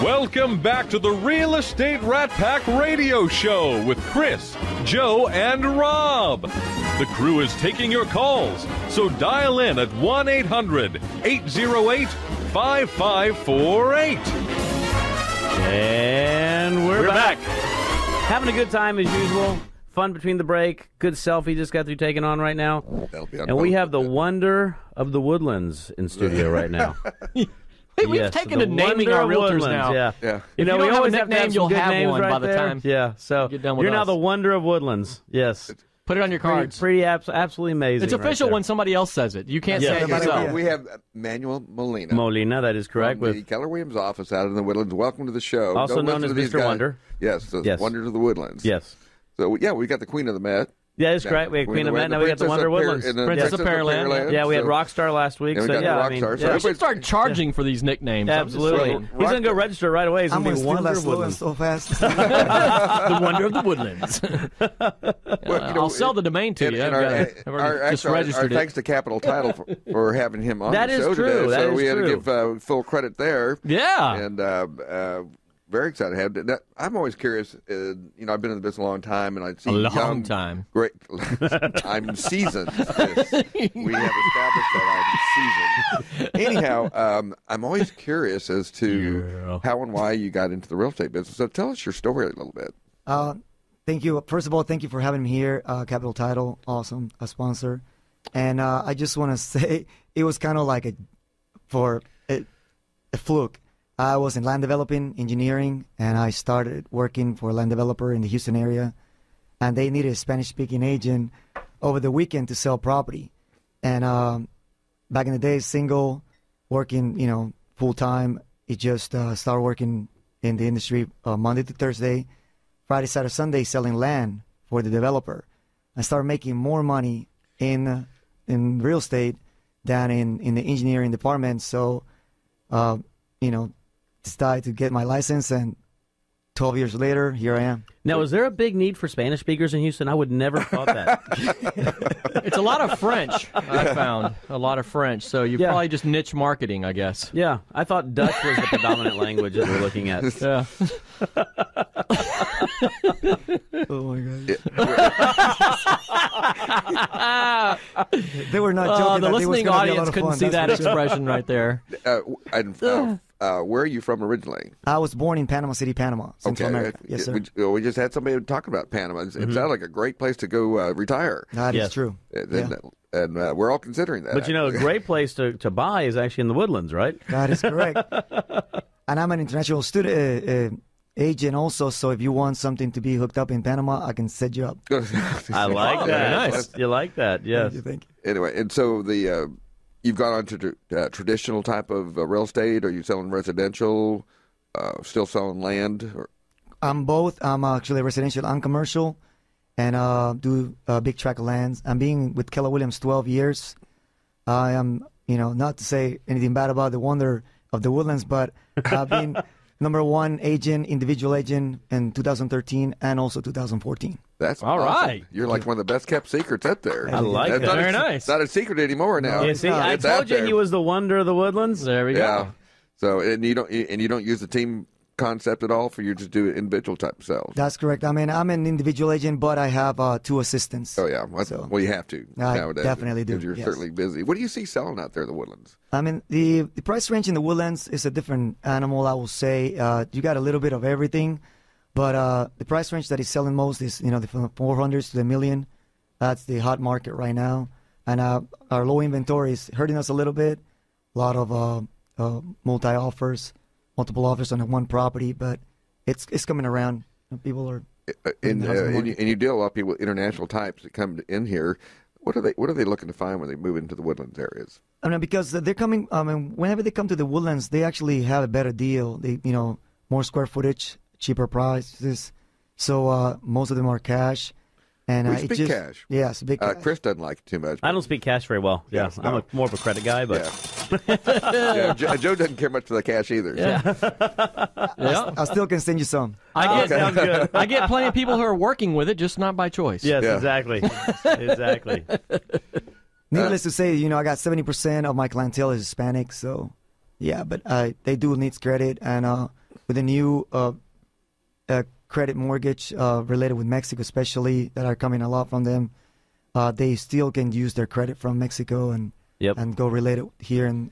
Welcome back to the Real Estate Rat Pack Radio Show with Chris, Joe, and Rob. The crew is taking your calls, so dial in at 1-800-808-5548. And we're back. Having a good time as usual. Fun between the break. Good selfie just got through taking on right now. And we have the wonder of the Woodlands in studio right now. Hey, we've taken to naming our realtors now. Yeah. You know, we always have to have you'll some good have names one right by the there. time. Yeah, so Get done with you're now us. the wonder of Woodlands. Yes. Put it on your cards. Pretty absolutely amazing. It's official right when somebody else says it. You can't say it By the way, yourself. we have Manuel Molina. Molina, that is correct. From the Keller Williams office out in the Woodlands. Welcome to the show. Also Don't known listen as to these Mr. guys. Wonder. Yes, the Yes. Wonders of the Woodlands. Yes. So, yeah, we got the Queen of the Met. Yeah, that's correct. We had Queen of Met. Now we got the Wonder of Woodlands. Princess of Pearland. Yeah, we had Rockstar last week. And we So got the yeah, I Rockstar. mean, So We yeah. should start charging for these nicknames. Absolutely. He's going to go register right away. He's I'm going going to to be steal Wonder that of slow and Woodlands. so fast. The Wonder of the Woodlands. I'll sell the domain to you. I've already just registered our thanks to Capital Title for having him on That the is show true. today. That So is we had true. to give full credit there. Yeah. And very excited to have that. I'm always curious. I've been in the business a long time, and I'd see A long young, time. Great. I'm seasoned. Yes. We have established that I'm seasoned. Anyhow, I'm always curious as to how and why you got into the real estate business. So tell us your story a little bit. Thank you. First of all, thank you for having me here. Capital Title, awesome, a sponsor. And I just want to say it was kind of like a fluke. I was in land developing engineering, and I started working for a land developer in the Houston area, and they needed a Spanish-speaking agent over the weekend to sell property. And back in the day, single, working, full-time, it just started working in the industry Monday to Thursday, Friday, Saturday, Sunday, selling land for the developer. I started making more money in real estate than in the engineering department. So, decided to get my license, and 12 years later, here I am. Now, is there a big need for Spanish speakers in Houston? I would never have thought that. It's a lot of French, I found. A lot of French. So you probably just niche marketing, I guess. Yeah, I thought Dutch was the predominant language that we're looking at. Yeah. Oh, my God. They were not joking. The that it was listening gonna be a lot audience of couldn't fun, see that's that for sure. expression right there. Where are you from originally? I was born in Panama City, Panama, Central America. Yes, sir. We just had somebody talking about Panama. It sounded like a great place to go retire. That is Yes. true. And we're all considering that. But a great place to buy is actually in the Woodlands, right? That is correct. And I'm an international student agent also, so if you want something to be hooked up in Panama, I can set you up. I like that. very nice. You like that, yes. Thank you. Anyway, and so you've gone on to traditional type of real estate. Are you selling residential? Still selling land? Or? I'm both. I'm actually residential and commercial, and do a big tract of lands. I'm being with Keller Williams 12 years. I am, not to say anything bad about the wonder of the Woodlands, but I've been #1 agent, individual agent in 2013 and also 2014. That's All awesome. right. You're like one of the best kept secrets out there. I like That's that. Very not nice. Not a secret anymore now. Yeah, see, I It's out told you there. he was the wonder of the Woodlands. There we Yeah. go. So and you don't use the team concept at all, for you just do individual type sales. That's correct. I mean, I'm an individual agent, but I have 2 assistants. Oh yeah, well you have to I nowadays. definitely do, Because you're yes. certainly busy. What do you see selling out there in the Woodlands? I mean, the price range in the Woodlands is a different animal, I will say. You got a little bit of everything, but the price range that is selling most is, from the 400s to the million. That's the hot market right now. And our low inventory is hurting us a little bit. A lot of multiple offers on one property, but it's coming around. People are And the housing market. you deal a lot of people with international types that come in here. What are they looking to find when they move into the Woodlands areas? I mean, because they're coming. I mean, whenever they come to the Woodlands, they actually have a better deal. They, more square footage, cheaper prices. So most of them are cash. And We speak cash. Yes, big cash. Chris doesn't like it too much. I don't speak cash very well. Yeah, Yes, I'm no. more of a credit guy, but Joe doesn't care much for the cash either. Yeah. I still can send you some. sounds good. I get plenty of people who are working with it, just not by choice. Yes, Yeah. exactly. Exactly. Needless to say, I got 70% of my clientele is Hispanic. So, yeah, but they do need credit, and with the new credit mortgage related with Mexico, especially that are coming a lot from them, they still can use their credit from Mexico and go relate it here in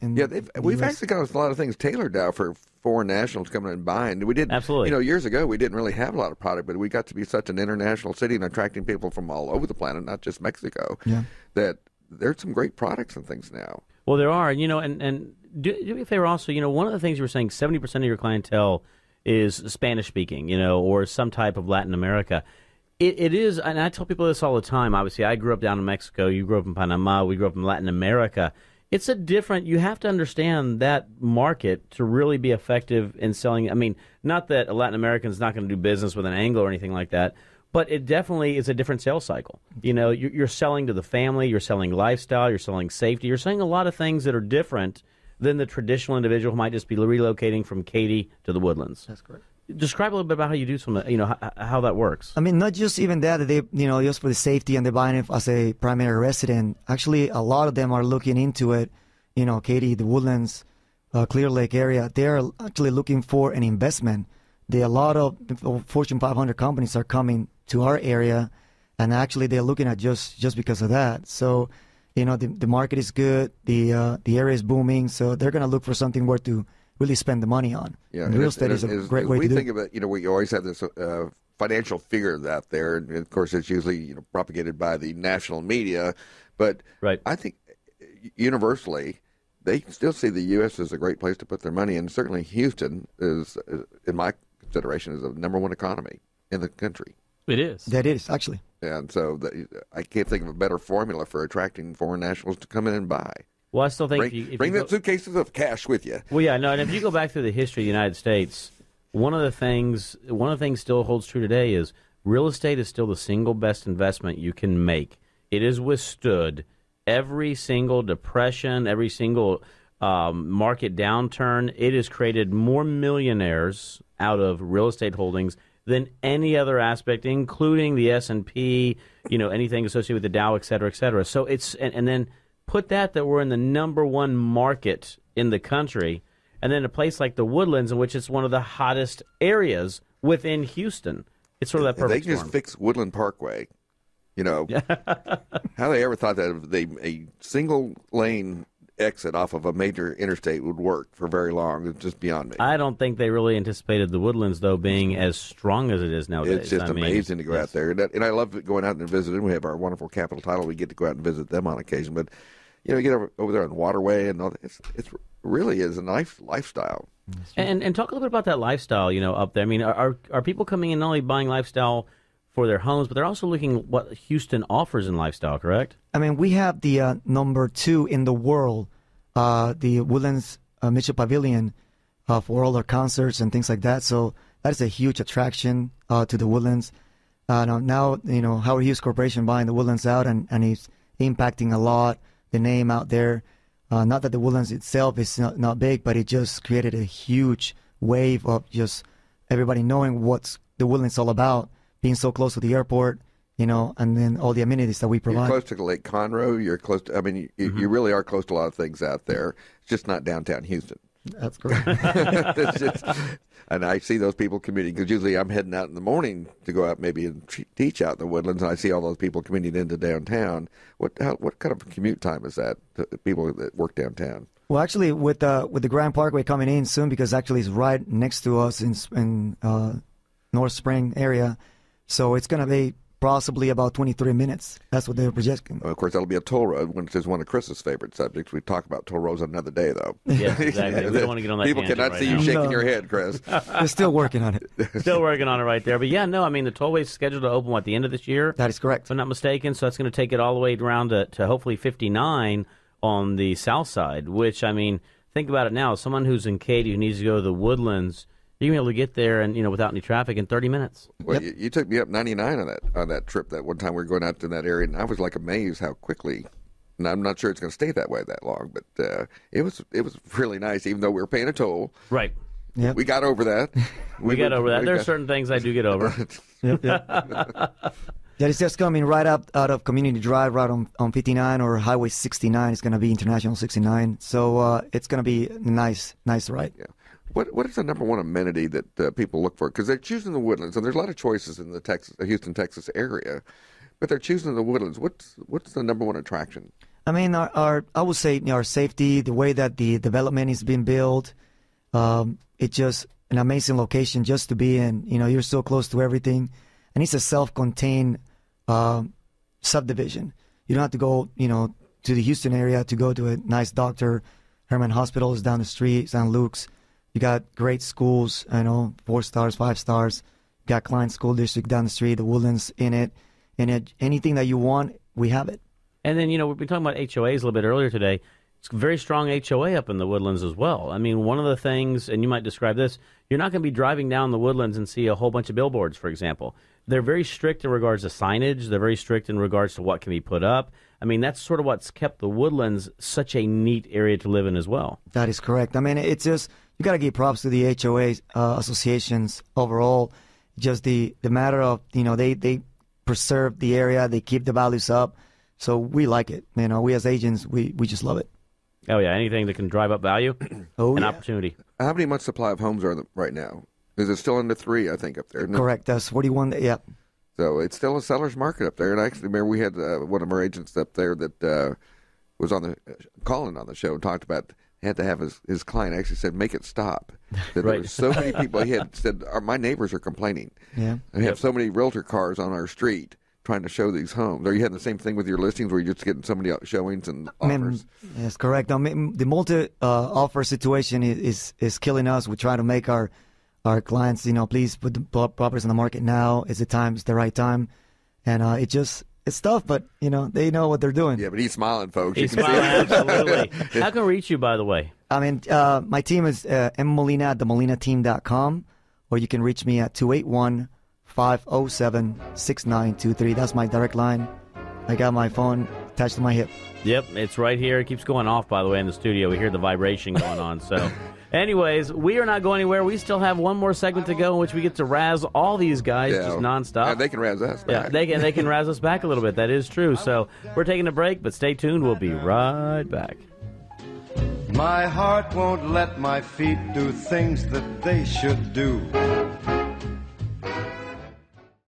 we've US. actually got a lot of things tailored now for foreign nationals coming in and buying. We did Absolutely. Years ago we didn't really have a lot of product, but we got to be such an international city and attracting people from all over the planet, not just Mexico. Yeah. That there's some great products and things now. Well, there are, and do me a favor also, one of the things you were saying, 70% of your clientele is Spanish speaking, or some type of Latin America. It is, and I tell people this all the time. Obviously, I grew up down in Mexico. You grew up in Panama. We grew up in Latin America. It's you have to understand that market to really be effective in selling. I mean, not that a Latin American's not going to do business with an Anglo or anything like that, but it definitely is a different sales cycle. You're selling to the family, you're selling lifestyle, you're selling safety, you're selling a lot of things that are different than the traditional individual who might just be relocating from Katy to the Woodlands. That's correct. Describe a little bit about how you do some, how that works. I mean, not just even that they, just for the safety and they're buying it as a primary resident. Actually, a lot of them are looking into it. Katy, the Woodlands, Clear Lake area, they're actually looking for an investment. A lot of Fortune 500 companies are coming to our area, and actually they're looking at just because of that. So, the market is good, the area is booming, so they're going to look for something worth to really spend the money on. Yeah, and real estate is a great way to do it. We think of it, we always have this financial figure out there, and of course it's usually propagated by the national media, but I think universally they still see the U.S. as a great place to put their money, and certainly Houston is, in my consideration, is the number one economy in the country. It is. That is, actually. And so I can't think of a better formula for attracting foreign nationals to come in and buy. Well, I still think bring them suitcases of cash with you. Well, yeah, no, and if you go back through the history of the United States, one of the things still holds true today is real estate is still the single best investment you can make. It has withstood every single depression, every single market downturn. It has created more millionaires out of real estate holdings than any other aspect, including the S&P, anything associated with the Dow, et cetera, et cetera. So it's, and then put that we're in the number one market in the country, and then a place like the Woodlands, in which it's one of the hottest areas within Houston. It's sort of that perfect storm. They just fixed Woodland Parkway. How they ever thought that a single lane exit off of a major interstate would work for very long. It's just beyond me. I don't think they really anticipated the Woodlands, though, being as strong as it is nowadays. It's just amazing to go out there. And I love going out and visiting. We have our wonderful Capital Title. We get to go out and visit them on occasion. But, you get over there on Waterway, and all that. It really is a nice lifestyle. And talk a little bit about that lifestyle, up there. I mean, are people coming in not only buying lifestyle for their homes, but they're also looking at what Houston offers in lifestyle, correct? I mean, we have the number 2 in the world, the Woodlands Mitchell Pavilion, for all our concerts and things like that. So that is a huge attraction to the Woodlands. Now, Howard Hughes Corporation buying the Woodlands out, and he's impacting a lot the name out there. Not that the Woodlands itself is not big, but it just created a huge wave of just everybody knowing what's the Woodlands all about, being so close to the airport, and then all the amenities that we provide. You're close to Lake Conroe. You're close to, you really are close to a lot of things out there. It's just not downtown Houston. That's correct. And I see those people commuting, because usually I'm heading out in the morning to go out maybe and teach out in the Woodlands, and I see all those people commuting into downtown. What kind of commute time is that to people that work downtown? Well, actually, with the Grand Parkway coming in soon, because actually it's right next to us in North Spring area, so it's going to be possibly about 23 minutes. That's what they're projecting. Well, of course, that'll be a toll road, which is one of Chris's favorite subjects. We talk about toll roads another day, though. Yes, exactly. We don't want to get on that People cannot right see now. you shaking your head, Chris. They're still working on it. Still working on it right there. But yeah, no, the tollway is scheduled to open, at the end of this year? That is correct. If I'm not mistaken. So that's going to take it all the way around to hopefully 59 on the south side, which, think about it now. Someone who's in Katy who needs to go to the Woodlands, you're going to be able to get there and without any traffic in 30 minutes. Well, you took me up 99 on that trip that one time we were going out to that area, and I was amazed how quickly. And I'm not sure it's going to stay that way that long, but it was really nice, even though we were paying a toll. Right. Yep. We got over that. We got over that. There are certain things I do get over. Yep. Yeah, it's just coming right up out of Community Drive, right on 59 or Highway 69. It's going to be International 69. So it's going to be a nice ride. Yeah. What is the number one amenity that people look for? Because they're choosing the Woodlands, and there's a lot of choices in the Houston, Texas area, but they're choosing the Woodlands. What's the number one attraction? I mean, I would say our safety, the way that the development is being built, it's just an amazing location just to be in. You're so close to everything, and it's a self-contained subdivision. You don't have to go, to the Houston area to go to a nice doctor. Herman Hospital is down the street, St. Luke's. You got great schools, 4 stars, 5 stars. You got Klein School District down the street, the Woodlands in it. And anything that you want, we have it. And then, we've been talking about HOAs a little bit earlier today. It's a very strong HOA up in the Woodlands as well. I mean, one of the things, and you might describe this, you're not going to be driving down the Woodlands and see a whole bunch of billboards, for example. They're very strict in regards to signage. They're very strict in regards to what can be put up. I mean, that's sort of what's kept the Woodlands such a neat area to live in as well. That is correct. I mean, it's just, you got to give props to the HOA associations overall. Just the matter of, they preserve the area, they keep the values up. So we like it. We as agents, we just love it. Oh, yeah, anything that can drive up value and opportunity. How many months supply of homes are there right now? Is it still under 3, I think, up there? Correct. That's 41, yeah. So it's still a seller's market up there. And I actually remember we had one of our agents up there that was calling on the show and talked about had to have his client actually said, make it stop. That Right. There were so many people. He had said, my neighbors are complaining. Yeah. I have so many realtor cars on our street trying to show these homes. Are you having the same thing with your listings where you're just getting so many showings and offers? Yes, correct. The multi-offer situation is killing us. We try to make our clients, please put the properties on the market now. It's the right time. And it's tough, but, they know what they're doing. Yeah, but he's smiling, folks. He's You can see smiling, it. absolutely. How can we reach you, by the way? I mean, my team is mmolina@themolinateam.com, or you can reach me at 281-507-6923. That's my direct line. I got my phone attached to my hip. Yep, it's right here. It keeps going off, by the way, in the studio. We hear the vibration going on. So, anyways, we are not going anywhere. We still have one more segment to go in which we get to razz all these guys just nonstop. And they can razz us back. Yeah, they can razz us back a little bit. That is true. So we're taking a break, but stay tuned. We'll be right back. My heart won't let my feet do things that they should do.